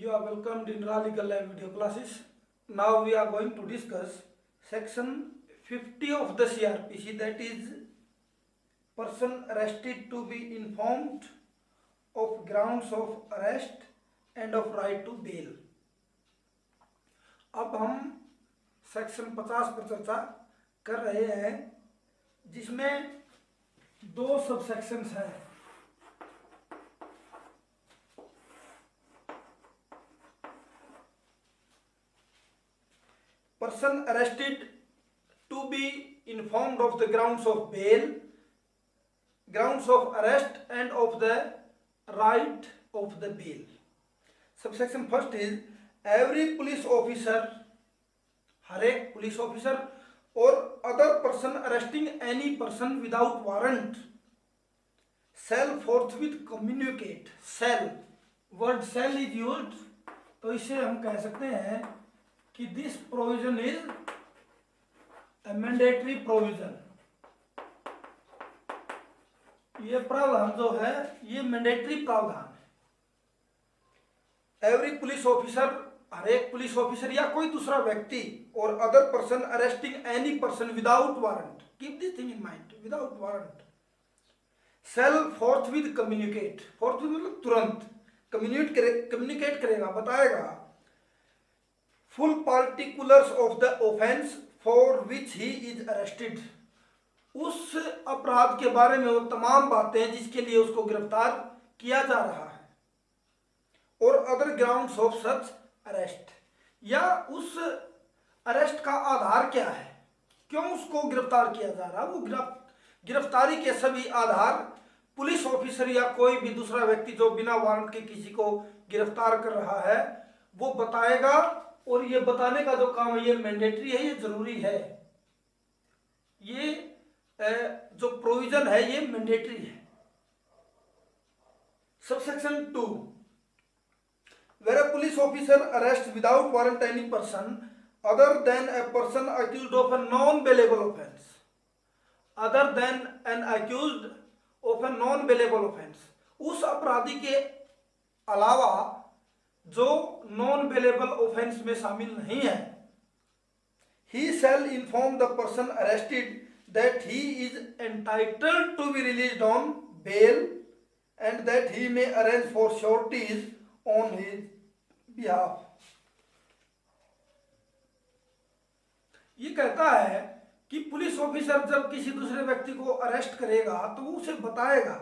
You are welcomed in Raw Legal Lab video classes. Now we are going to discuss section 50 of the CRPC, that is person arrested to be informed of grounds of arrest and of right to bail. अब हम section 50 पर चर्चा कर रहे हैं जिसमें दो सब सेक्शंस हैं। Person arrested to be informed of the grounds of bail, grounds of arrest and of the right of the bail. Subsection first is every police officer, हर एक police officer or other person arresting any person without warrant shall forthwith communicate. Shall, word shall is used, तो इसे हम कह सकते हैं कि this provision is a mandatory provision. ये प्रावधान जो है ये मैंडेटरी प्रावधान है। एवरी पुलिस ऑफिसर, हर एक पुलिस ऑफिसर या कोई दूसरा व्यक्ति और other person arresting any person without warrant, keep this thing in mind, without warrant shall forthwith communicate, forthwith मतलब तुरंत, कम्युनिकेट करेगा, बताएगा full particulars of the offense for which he is arrested, उस अपराध के बारे में वो तमाम बातें जिसके लिए उसको गिरफ्तार किया जा रहा है, और other grounds of such arrest, या उस अरेस्ट का आधार क्या है, क्यों उसको गिरफ्तार किया जा रहा है, वो गिरफ्तारी के सभी आधार पुलिस ऑफिसर या कोई भी दूसरा व्यक्ति जो बिना वारंट के किसी को गिरफ्तार कर रहा है वो बताएगा। और ये बताने का जो काम है ये मैंडेटरी है, ये जरूरी है, ये जो प्रोविजन है ये मैंडेटरी है। Subsection 2, where a police officer arrests without warrant any person other than a person accused of a non-bailable offense, other than an accused of a non-bailable offense, उस अपराधी के अलावा जो नॉन बेलेबल ऑफेंस में शामिल नहीं है, he shall inform the person arrested that he is entitled to be released on bail and that he may arrange for sureties on his behalf. ये कहता है कि पुलिस ऑफिसर जब किसी दूसरे व्यक्ति को अरेस्ट करेगा तो वो उसे बताएगा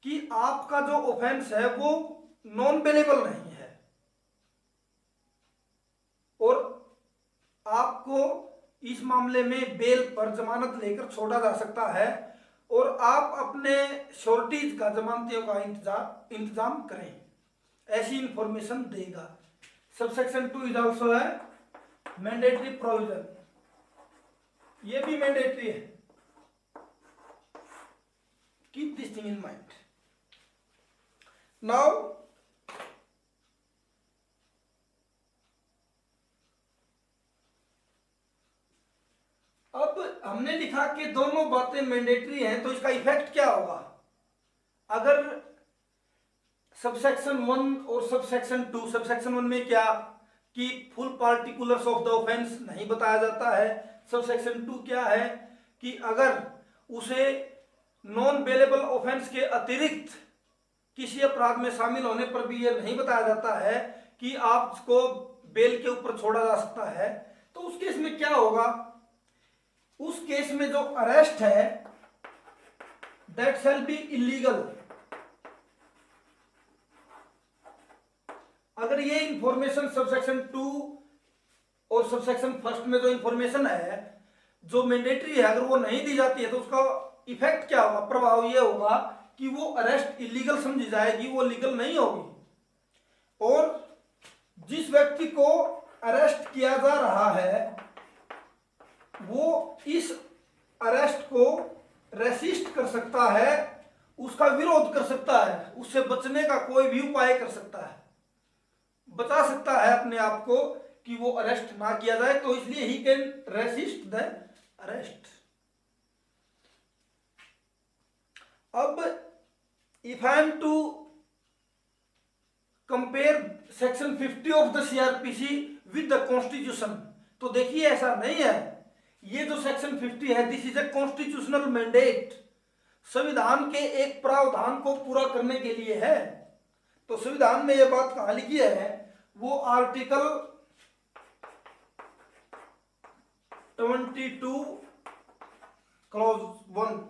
कि आपका जो ऑफेंस है वो नॉन बेलेबल नहीं है और आपको इस मामले में बेल पर जमानत लेकर छोड़ा जा सकता है और आप अपने श्योरिटीज का, जमानतियों का इंतजाम करें, ऐसी इंफॉर्मेशन देगा। सबसेक्शन 2 इज आल्सो है मैंडेटरी प्रोविजन, ये भी मैंडेटरी है, keep this thing in mind. Now अब हमने लिखा कि दोनों बातें मैंडेटरी हैं, तो इसका इफेक्ट क्या होगा अगर सबसेक्शन 1 और सबसेक्शन 2, सबसेक्शन 1 में क्या कि full particulars of the offence नहीं बताया जाता है, सबसेक्शन 2 क्या है कि अगर उसे नॉन बेलेबल ऑफेंस के अतिरिक्त किसी अपराध में शामिल होने पर भी यह नहीं बताया जाता है कि आपको बेल के ऊपर छोड़ा जा सकता है, तो उस केस में क्या होगा, उस केस में जो अरेस्ट है दैट शैल बी इलीगल। अगर ये इंफॉर्मेशन सबसेक्शन 2 और सबसेक्शन 1 में जो इंफॉर्मेशन है जो मैंडेटरी है, अगर वो नहीं दी जाती है तो उसका इफेक्ट क्या होगा, प्रभाव ये होगा कि वो अरेस्ट इलीगल समझी जाएगी, वो लीगल नहीं होगी। और जिस व्यक्ति को अरेस्ट किया जा रहा है वो इस अरेस्ट को रेसिस्ट कर सकता है, उसका विरोध कर सकता है, उससे बचने का कोई भी उपाय कर सकता है, बचा सकता है अपने आप को कि वो अरेस्ट ना किया जाए, तो इसलिए he can resist the arrest. अब if I am to compare section 50 of the CrPC with the constitution. तो देखिए ऐसा नहीं है, ये जो सेक्शन 50 है this is a constitutional mandate, संविधान के एक प्रावधान को पूरा करने के लिए है। तो संविधान में ये बात कहाँ लिखी है, वो आर्टिकल 22 क्लॉज 1।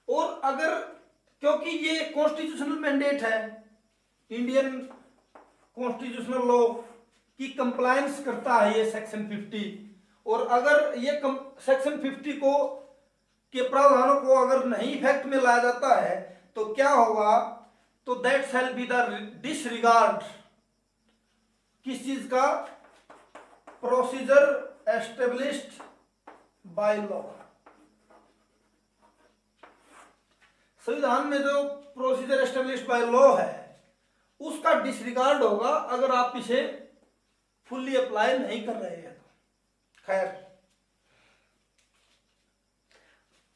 और अगर क्योंकि ये कॉन्स्टिट्यूशनल मैंडेट है, इंडियन कॉन्स्टिट्यूशनल लॉ की कंप्लायंस करता है ये सेक्शन 50, और अगर ये सेक्शन 50 को के प्रावधानों को अगर नहीं इफेक्ट में लाया जाता है तो क्या होगा, तो that shall be the disregard किस चीज का, प्रोसीजर एस्टेब्लिश्ड बाय लॉ। संविधान में जो प्रोसीजर एस्टेब्लिश्ड बाय लॉ है उसका डिसरिगार्ड होगा अगर आप इसे फुल्ली अप्लाई नहीं कर रहे हैं तो। खैर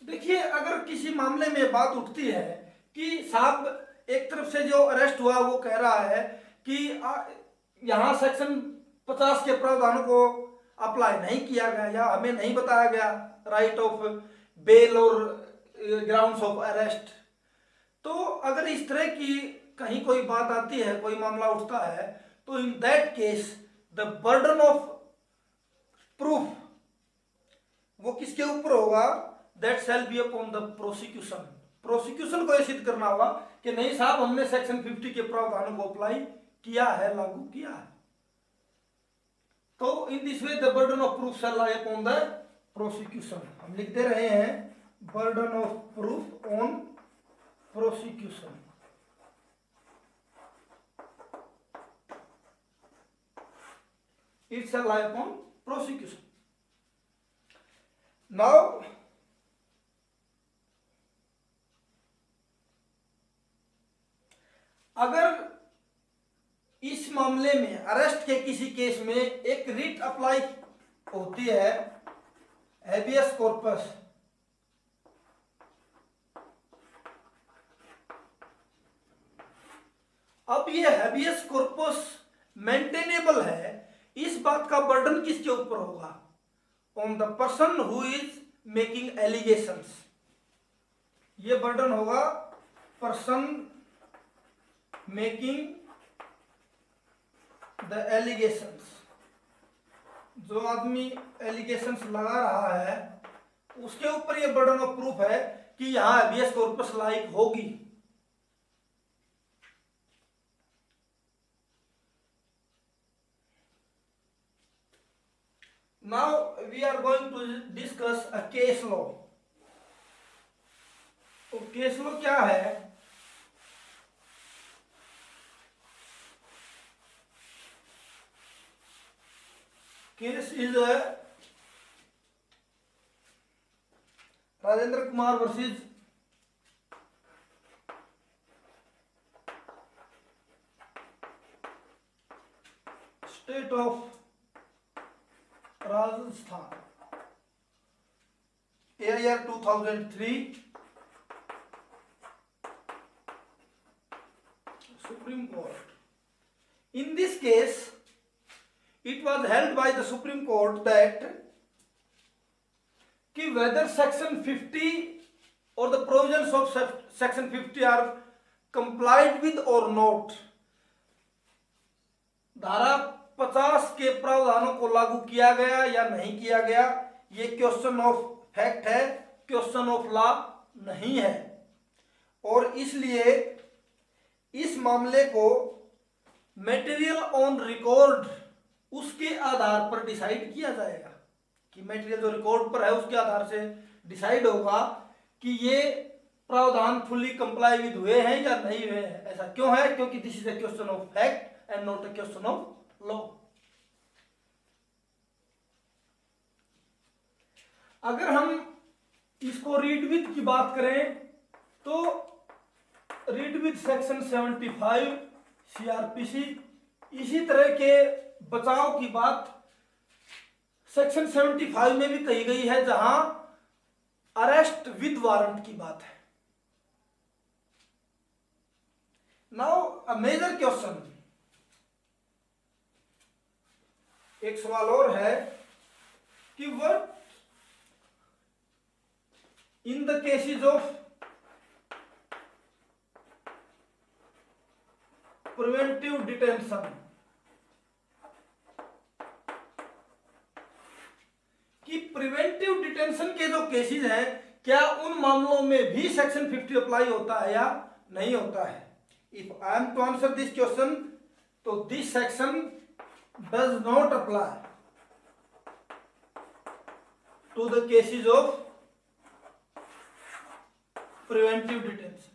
देखिए, अगर किसी मामले में बात उठती है कि साहब एक तरफ से जो अरेस्ट हुआ वो कह रहा है कि यहाँ सेक्शन 50 के प्रावधानों को अप्लाई नहीं किया गया या हमें नहीं बताया गया राइट ऑफ बेल और ग्राउंड्स ऑफ अरेस्ट, तो अगर इस तरह की कहीं कोई बात आती है, कोई मामला उठता है, तो in that case the burden of proof वो किसके ऊपर होगा, that shall be upon the prosecution. Prosecution को यह सिद्ध करना होगा कि नहीं साहब हमने सेक्शन 50 के प्रावधानों को अप्लाई किया है, लागू किया है। तो in this way the burden of proof shall lie upon the prosecution. हम लिखते रहे हैं burden of proof on prosecution. It shall lie upon prosecution. Now, अगर इस मामले में अरेस्ट के किसी केस में एक रिट अप्लाई होती है, हैबियस कॉर्पस, अब ये हैबियस कॉर्पस मेंटेनेबल है, इस बात का बर्डन किसके ऊपर होगा, on the person who is making allegations. ये बर्डन होगा पर्सन मेकिंग द एलिगेशंस। जो आदमी एलिगेशंस लगा रहा है उसके ऊपर ये बर्डन ऑफ प्रूफ है कि यहां हैबियस कॉर्पस लाइक होगी। Now we are going to discuss a case law. तो केस लॉ क्या है, case is Rajendra Kumar versus state of Rajasthan, AIR 2003, Supreme Court. In this case, it was held by the Supreme Court that कि whether Section 50 or the provisions of Section 50 are complied with or not, धारा 50 के प्रावधानों को लागू किया गया या नहीं किया गया, ये क्वेश्चन ऑफ फैक्ट है, क्वेश्चन ऑफ लॉ नहीं है। और इसलिए इस मामले को मटेरियल ऑन रिकॉर्ड उसके आधार पर डिसाइड किया जाएगा कि मटेरियल जो रिकॉर्ड पर है उसके आधार से डिसाइड होगा कि ये प्रावधान फुल्ली कंप्लाई विद हुए हैं या नहीं हुए हैं। ऐसा क्यों है, क्योंकि this is a question of fact and not a question of law. अगर हम इसको रीड विद की बात करें तो रीड विद सेक्शन 75 सीआरपीसी, इसी तरह के बचाव की बात सेक्शन 75 में भी कही गई है, जहां अरेस्ट विद वारंट की बात है। a major question. एक सवाल और है कि what in the cases of preventive detention, कि प्रिवेंटिव डिटेंशन के जो केसेस हैं क्या उन मामलों में भी सेक्शन 50 अप्लाई होता है या नहीं होता है. If I am to answer this question, तो this section does not apply to the cases of preventive detention.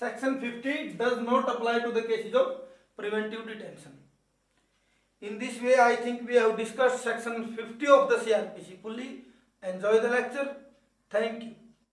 Section 50 does not apply to the cases of preventive detention. In this way, I think we have discussed section 50 of the CRPC fully. Enjoy the lecture. Thank you.